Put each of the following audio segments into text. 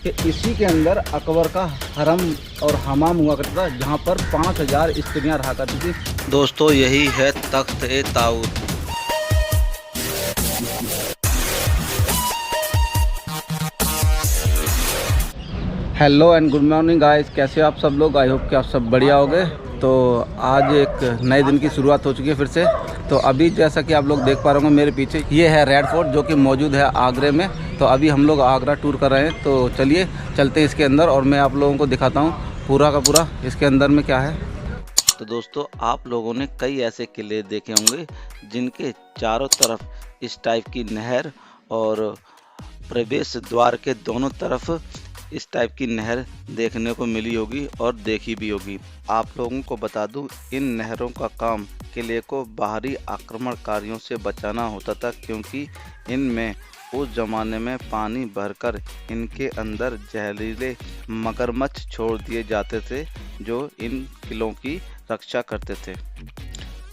कि इसी के अंदर अकबर का हरम और हमाम हुआ करता था, जहाँ पर 5000 स्त्रियाँ रहा करती थी। दोस्तों यही है तख्त ए ताऊद। Hello and good morning guys, कैसे हो आप सब लोग। आई होप कि आप सब बढ़िया होगे। तो आज एक नए दिन की शुरुआत हो चुकी है फिर से। तो अभी जैसा कि आप लोग देख पा रहे होंगे मेरे पीछे, ये है रेड फोर्ट जो कि मौजूद है आगरे में। तो अभी हम लोग आगरा टूर कर रहे हैं, तो चलिए चलते हैं इसके अंदर और मैं आप लोगों को दिखाता हूँ पूरा का पूरा इसके अंदर में क्या है। तो दोस्तों आप लोगों ने कई ऐसे किले देखे होंगे जिनके चारों तरफ इस टाइप की नहर और प्रवेश द्वार के दोनों तरफ इस टाइप की नहर देखने को मिली होगी और देखी भी होगी। आप लोगों को बता दूं, इन नहरों का काम किले को बाहरी आक्रमणकारियों से बचाना होता था, क्योंकि इनमें उस ज़माने में पानी भरकर इनके अंदर जहरीले मगरमच्छ छोड़ दिए जाते थे जो इन किलों की रक्षा करते थे।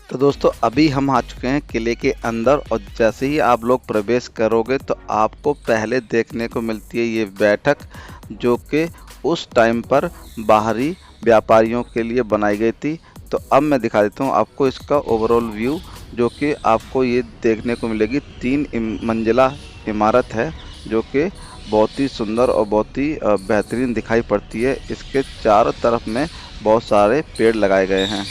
तो दोस्तों अभी हम आ चुके हैं किले के अंदर और जैसे ही आप लोग प्रवेश करोगे तो आपको पहले देखने को मिलती है ये बैठक, जो कि उस टाइम पर बाहरी व्यापारियों के लिए बनाई गई थी। तो अब मैं दिखा देता हूँ आपको इसका ओवरऑल व्यू, जो कि आपको ये देखने को मिलेगी। 3 मंजिला इमारत है जो कि बहुत ही सुंदर और बहुत ही बेहतरीन दिखाई पड़ती है। इसके चारों तरफ में बहुत सारे पेड़ लगाए गए हैं।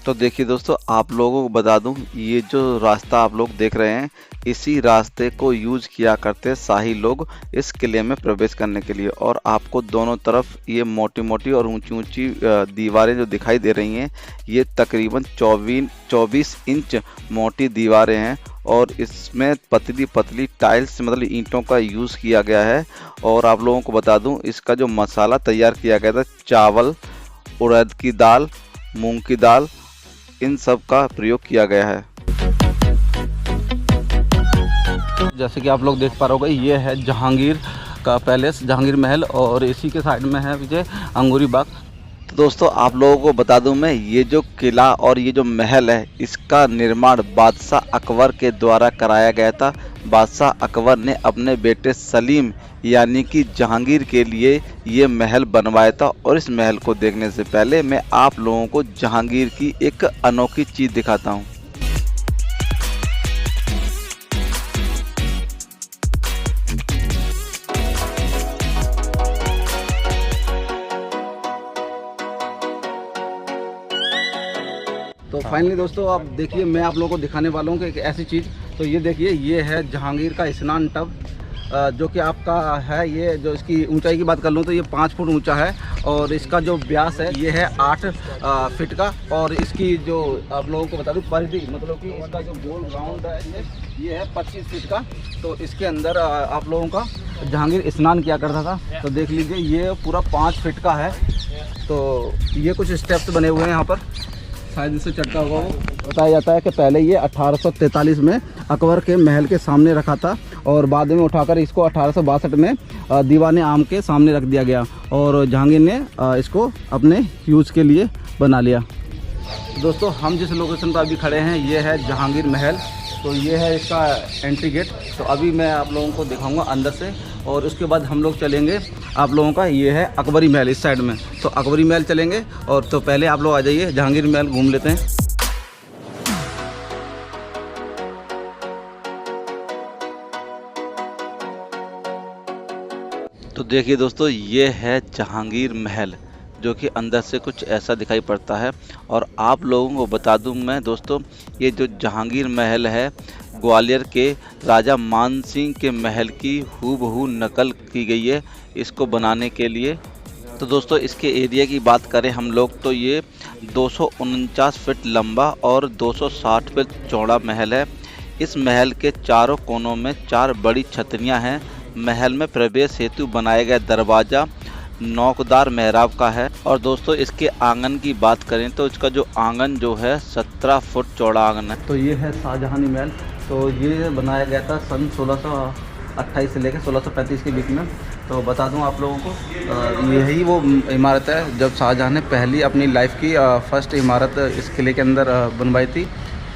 तो देखिए दोस्तों, आप लोगों को बता दूं, ये जो रास्ता आप लोग देख रहे हैं, इसी रास्ते को यूज किया करते शाही लोग इस किले में प्रवेश करने के लिए। और आपको दोनों तरफ ये मोटी मोटी और ऊंची ऊंची दीवारें जो दिखाई दे रही हैं, ये तकरीबन 24 इंच मोटी दीवारें हैं और इसमें पतली पतली टाइल्स मतलब ईंटों का यूज़ किया गया है। और आप लोगों को बता दूं, इसका जो मसाला तैयार किया गया था, चावल, उड़द की दाल, मूंग की दाल, इन सब का प्रयोग किया गया है। जैसे कि आप लोग देख पा रहे होगे, ये है जहांगीर का पैलेस, जहांगीर महल, और इसी के साइड में है पीछे अंगूरी बाग। तो दोस्तों आप लोगों को बता दूं मैं, ये जो किला और ये जो महल है, इसका निर्माण बादशाह अकबर के द्वारा कराया गया था। बादशाह अकबर ने अपने बेटे सलीम यानी कि जहांगीर के लिए ये महल बनवाया था। और इस महल को देखने से पहले मैं आप लोगों को जहांगीर की एक अनोखी चीज़ दिखाता हूँ। तो फाइनली दोस्तों आप देखिए, मैं आप लोगों को दिखाने वाला हूँ कि एक ऐसी चीज़। तो ये देखिए, ये है जहांगीर का स्नान टब, जो कि आपका है। ये जो इसकी ऊंचाई की बात कर लूँ तो ये 5 फुट ऊंचा है और इसका जो व्यास है ये है 8 फीट का। और इसकी जो आप लोगों को बता दूँ परिधि, मतलब कि इसका जो गोल राउंड है ये है 25 फीट का। तो इसके अंदर आप लोगों का जहांगीर स्नान किया करता था। तो देख लीजिए, ये पूरा 5 फीट का है। तो ये कुछ स्टेप्स बने हुए हैं यहाँ पर, शायद इससे चढ़ता होगा वो। बताया जाता है कि पहले ये 1843 में अकबर के महल के सामने रखा था और बाद में उठाकर इसको 1862 में दीवाने आम के सामने रख दिया गया और जहांगीर ने इसको अपने यूज़ के लिए बना लिया। दोस्तों हम जिस लोकेशन पर अभी खड़े हैं ये है जहांगीर महल। तो ये है इसका एंट्री गेट। तो अभी मैं आप लोगों को दिखाऊंगा अंदर से और उसके बाद हम लोग चलेंगे आप लोगों का, ये है अकबरी महल इस साइड में। तो अकबरी महल चलेंगे और तो पहले आप लोग आ जाइए जहांगीर महल घूम लेते हैं। तो देखिए दोस्तों, ये है जहांगीर महल, जो कि अंदर से कुछ ऐसा दिखाई पड़ता है। और आप लोगों को बता दूं मैं दोस्तों, ये जो जहांगीर महल है, ग्वालियर के राजा मान सिंह के महल की हूबहू नकल की गई है इसको बनाने के लिए। तो दोस्तों इसके एरिया की बात करें हम लोग तो ये 249 फीट लंबा और 260 फीट चौड़ा महल है। इस महल के चारों कोनों में 4 बड़ी छतरियां हैं। महल में प्रवेश हेतु बनाया गया दरवाज़ा नौकदार मेहराब का है। और दोस्तों इसके आंगन की बात करें तो इसका जो आंगन जो है 17 फुट चौड़ा आंगन है। तो ये है शाहजहानी महल। तो ये बनाया गया था सन 1628 से लेकर 1635 के बीच में। तो बता दूं आप लोगों को यही वो इमारत है जब शाहजहाँ ने पहली अपनी लाइफ की फर्स्ट इमारत इस किले के अंदर बनवाई थी।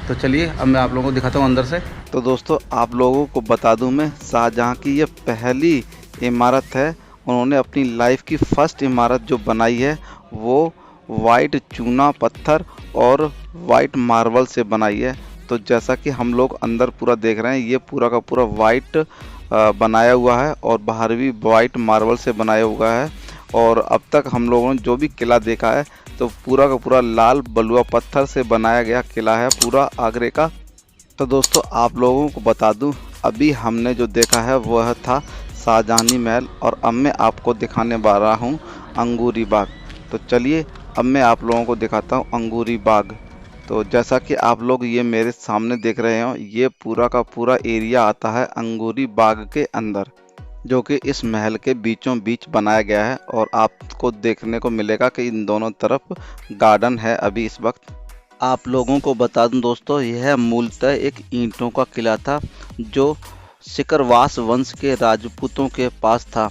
तो चलिए अब मैं आप लोगों को दिखाता हूँ अंदर से। तो दोस्तों आप लोगों को बता दूं मैं, शाहजहाँ की ये पहली इमारत है। उन्होंने अपनी लाइफ की फर्स्ट इमारत जो बनाई है वो वाइट चूना पत्थर और वाइट मार्बल से बनाई है। तो जैसा कि हम लोग अंदर पूरा देख रहे हैं, ये पूरा का पूरा वाइट बनाया हुआ है और बाहर भी वाइट मार्बल से बनाया हुआ है। और अब तक हम लोगों ने जो भी किला देखा है तो पूरा का पूरा लाल बलुआ पत्थर से बनाया गया किला है पूरा आगरे का। तो दोस्तों आप लोगों को बता दूं, अभी हमने जो देखा है वह था शाहजहानी महल, और अब मैं आपको दिखाने वाला हूं अंगूरी बाग। तो चलिए अब मैं आप लोगों को दिखाता हूं अंगूरी बाग। तो जैसा कि आप लोग ये मेरे सामने देख रहे हो, ये पूरा का पूरा एरिया आता है अंगूरी बाग के अंदर, जो कि इस महल के बीचों बीच बनाया गया है। और आपको देखने को मिलेगा कि इन दोनों तरफ गार्डन है अभी इस वक्त। आप लोगों को बता दूं दोस्तों, यह मूलतः एक ईंटों का किला था जो सिकरवास वंश के राजपूतों के पास था।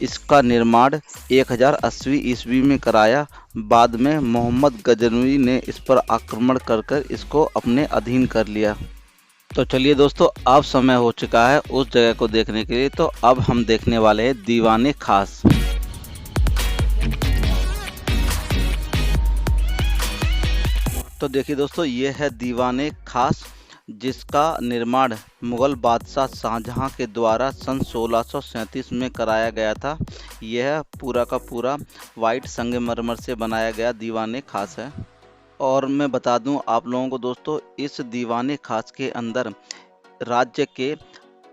इसका निर्माण 1080 ईस्वी में कराया। बाद में मोहम्मद गजनवी ने इस पर आक्रमण कर इसको अपने अधीन कर लिया। तो चलिए दोस्तों, अब समय हो चुका है उस जगह को देखने के लिए। तो अब हम देखने वाले हैं दीवाने खास। तो देखिए दोस्तों, ये है दीवाने खास, जिसका निर्माण मुग़ल बादशाह शाहजहाँ के द्वारा सन 1637 में कराया गया था। यह पूरा का पूरा वाइट संगमरमर से बनाया गया दीवाने खास है। और मैं बता दूं आप लोगों को दोस्तों, इस दीवाने खास के अंदर राज्य के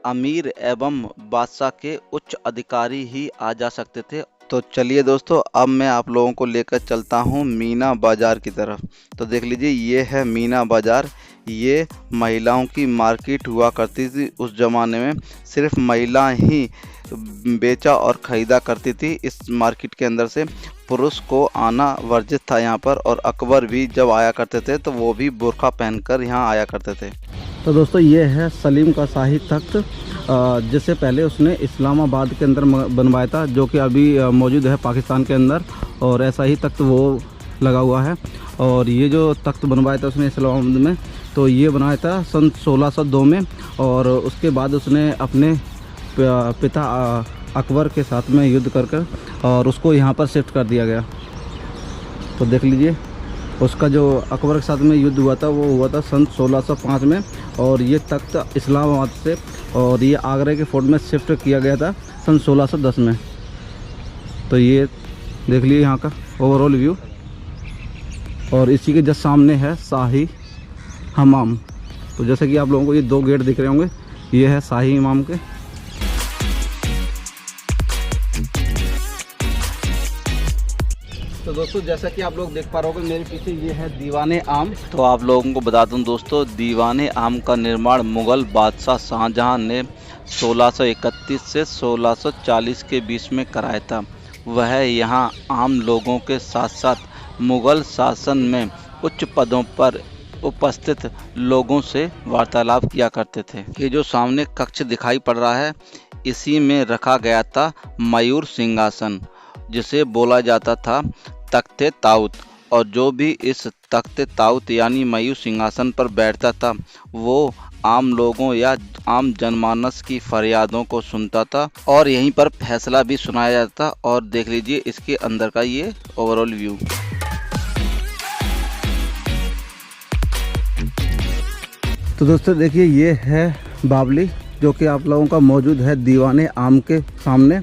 अमीर एवं बादशाह के उच्च अधिकारी ही आ जा सकते थे। तो चलिए दोस्तों, अब मैं आप लोगों को लेकर चलता हूं मीना बाज़ार की तरफ। तो देख लीजिए, ये है मीना बाज़ार। ये महिलाओं की मार्केट हुआ करती थी उस ज़माने में। सिर्फ महिलाएं ही बेचा और ख़रीदा करती थी इस मार्केट के अंदर से। पुरुष को आना वर्जित था यहाँ पर। और अकबर भी जब आया करते थे तो वो भी बुर्का पहनकर यहाँ आया करते थे। तो दोस्तों, ये है सलीम का शाही तख्त, जिससे पहले उसने इस्लामाबाद के अंदर बनवाया था, जो कि अभी मौजूद है पाकिस्तान के अंदर। और ऐसा ही तख्त वो लगा हुआ है। और ये जो तख्त बनवाया था उसने इस्लामाबाद में, तो ये बनाया था सन 1602 में। और उसके बाद उसने अपने पिता अकबर के साथ में युद्ध कर और उसको यहाँ पर शिफ्ट कर दिया गया। तो देख लीजिए, उसका जो अकबर के साथ में युद्ध हुआ था वो हुआ था सन 1605 में। और ये तख्त इस्लामाबाद से और ये आगरा के फोर्ट में शिफ्ट किया गया था सन 1610 में। तो ये देख लीजिए यहाँ का ओवरऑल व्यू। और इसी के जस्ट सामने है शाही हमाम। तो जैसे कि आप लोगों को ये दो गेट दिख रहे होंगे, ये है शाही इमाम के। तो दोस्तों, जैसा कि आप लोग देख पा रहे होंगे मेरे पीछे, ये है दीवाने आम। तो आप लोगों को बता दूं दोस्तों, दीवाने आम का निर्माण मुग़ल बादशाह शाहजहाँ ने 1631 से 1640 के बीच में कराया था। वह यहाँ आम लोगों के साथ साथ मुग़ल शासन में उच्च पदों पर उपस्थित लोगों से वार्तालाप किया करते थे। ये जो सामने कक्ष दिखाई पड़ रहा है, इसी में रखा गया था मयूर सिंहासन, जिसे बोला जाता था तख्ते ताऊत। और जो भी इस तख्ते ताऊत यानी मयूर सिंहासन पर बैठता था, वो आम लोगों या आम जनमानस की फरियादों को सुनता था और यहीं पर फैसला भी सुनाया जाता। और देख लीजिए इसके अंदर का ये ओवरऑल व्यू। तो दोस्तों देखिए, ये है बावली, जो कि आप लोगों का मौजूद है दीवाने आम के सामने।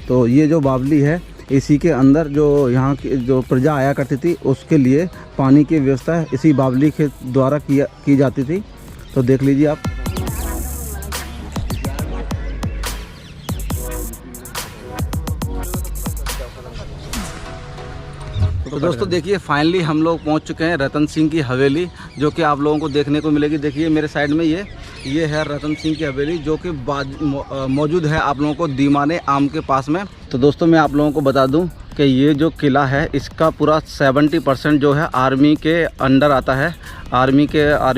तो ये जो बावली है, इसी के अंदर जो यहाँ की जो प्रजा आया करती थी उसके लिए पानी की व्यवस्था इसी बावली के द्वारा की जाती थी। तो देख लीजिए आप। तो दोस्तों देखिए, फाइनली हम लोग पहुंच चुके हैं रतन सिंह की हवेली, जो कि आप लोगों को देखने को मिलेगी। देखिए मेरे साइड में ये है रतन सिंह की हवेली, जो कि मौजूद है आप लोगों को दीवाने आम के पास में। तो दोस्तों मैं आप लोगों को बता दूं, कि ये जो किला है इसका पूरा 70% जो है आर्मी के अंडर आता है। आर्मी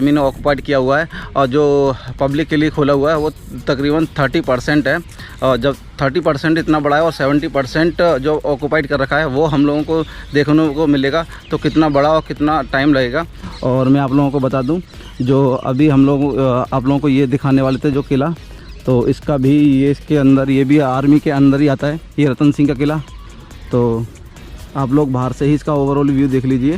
ने ऑक्युपाइड किया हुआ है और जो पब्लिक के लिए खोला हुआ है वो तकरीबन 30% है। और जब 30% इतना बड़ा है और 70% जो ऑक्युपाइड कर रखा है वो हम लोगों को देखने को मिलेगा, तो कितना बड़ा और कितना टाइम लगेगा। और मैं आप लोगों को बता दूं, जो अभी हम लोग आप लोगों को ये दिखाने वाले थे जो किला, तो इसका भी ये इसके अंदर, ये भी आर्मी के अंदर ही आता है, ये रतन सिंह का किला। तो आप लोग बाहर से ही इसका ओवरऑल व्यू देख लीजिए।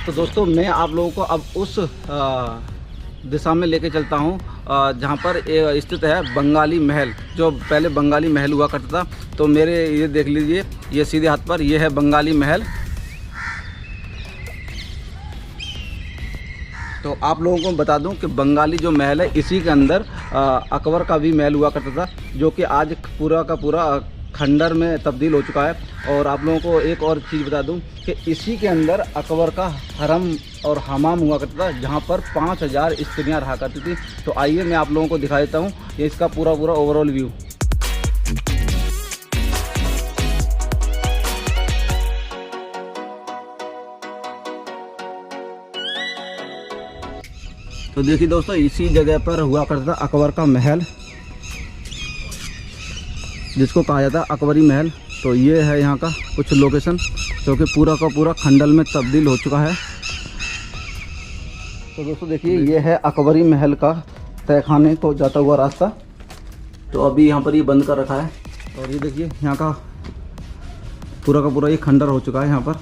तो दोस्तों मैं आप लोगों को अब उस दिशा में लेके चलता हूँ जहाँ पर स्थित है बंगाली महल, जो पहले बंगाली महल हुआ करता था। तो मेरे ये देख लीजिए, ये सीधे हाथ पर ये है बंगाली महल। तो आप लोगों को बता दूं कि बंगाली जो महल है इसी के अंदर अकबर का भी महल हुआ करता था, जो कि आज पूरा का पूरा खंडर में तब्दील हो चुका है। और आप लोगों को एक और चीज़ बता दूं कि इसी के अंदर अकबर का हरम और हमाम हुआ करता था, जहां पर 5000 स्त्रियां रहा करती थी। तो आइए मैं आप लोगों को दिखा देता हूं ये इसका पूरा ओवरऑल व्यू। तो देखिए दोस्तों, इसी जगह पर हुआ करता था अकबर का महल, जिसको कहा जाता है अकबरी महल। तो ये है यहाँ का कुछ लोकेशन, जो कि पूरा का पूरा खंडल में तब्दील हो चुका है। तो दोस्तों देखिए, ये है अकबरी महल का तहखाने को जाता हुआ रास्ता। तो अभी यहाँ पर ये बंद कर रखा है। और ये देखिए यहाँ का पूरा ये खंडर हो चुका है यहाँ पर।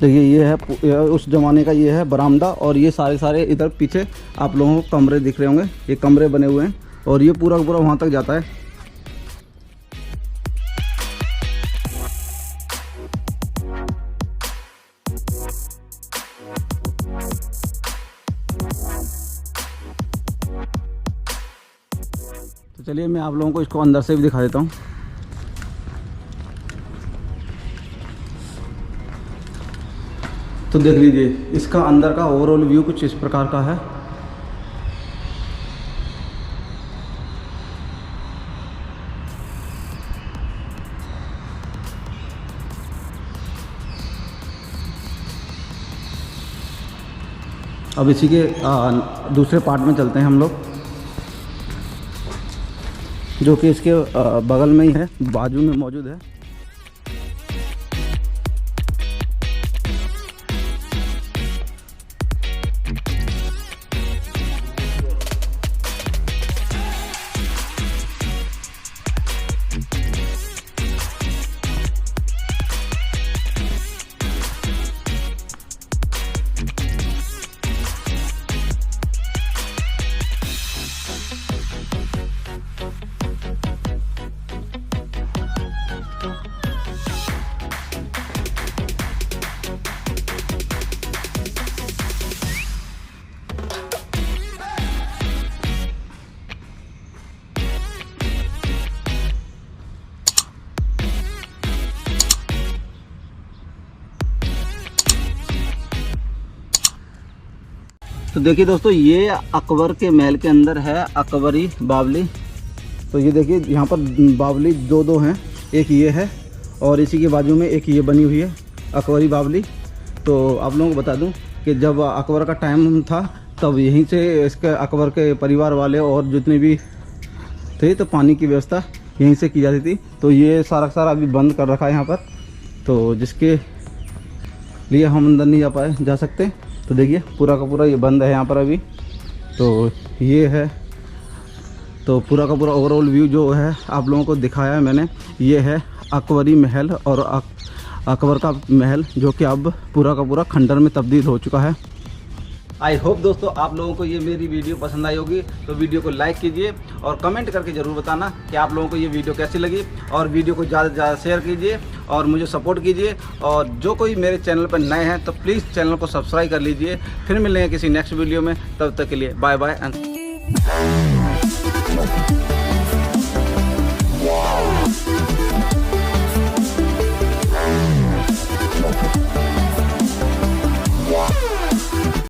देखिए ये है उस ज़माने का, ये है बरामदा। और ये सारे इधर पीछे आप लोगों को कमरे दिख रहे होंगे, ये कमरे बने हुए हैं। और ये पूरा वहाँ तक जाता है। तो चलिए मैं आप लोगों को इसको अंदर से भी दिखा देता हूँ। तो देख लीजिए, इसका अंदर का ओवरऑल व्यू कुछ इस प्रकार का है। अब इसी के दूसरे पार्ट में चलते हैं हम लोग, जो कि इसके बगल में ही है, बाजू में मौजूद है। तो देखिए दोस्तों, ये अकबर के महल के अंदर है अकबरी बावली। तो ये देखिए यहाँ पर बावली दो हैं, एक ये है और इसी के बाजू में एक ये बनी हुई है अकबरी बावली। तो आप लोगों को बता दूं कि जब अकबर का टाइम था तब यहीं से इसके अकबर के परिवार वाले और जितने भी थे तो पानी की व्यवस्था यहीं से की जाती थी। तो ये सारा अभी बंद कर रखा है यहाँ पर, तो जिसके लिए हम अंदर नहीं जा सकते। तो देखिए पूरा का पूरा ये बंद है यहाँ पर अभी। तो ये है, तो पूरा का पूरा ओवरऑल व्यू जो है आप लोगों को दिखाया है मैंने, ये है अकबरी महल और अकबर का महल, जो कि अब पूरा का पूरा खंडर में तब्दील हो चुका है। आई होप दोस्तों आप लोगों को ये मेरी वीडियो पसंद आई होगी। तो वीडियो को लाइक कीजिए और कमेंट करके ज़रूर बताना कि आप लोगों को ये वीडियो कैसी लगी। और वीडियो को ज़्यादा से ज़्यादा शेयर कीजिए और मुझे सपोर्ट कीजिए। और जो कोई मेरे चैनल पर नए हैं तो प्लीज़ चैनल को सब्सक्राइब कर लीजिए। फिर मिलेंगे किसी नेक्स्ट वीडियो में, तब तक के लिए बाय बाय।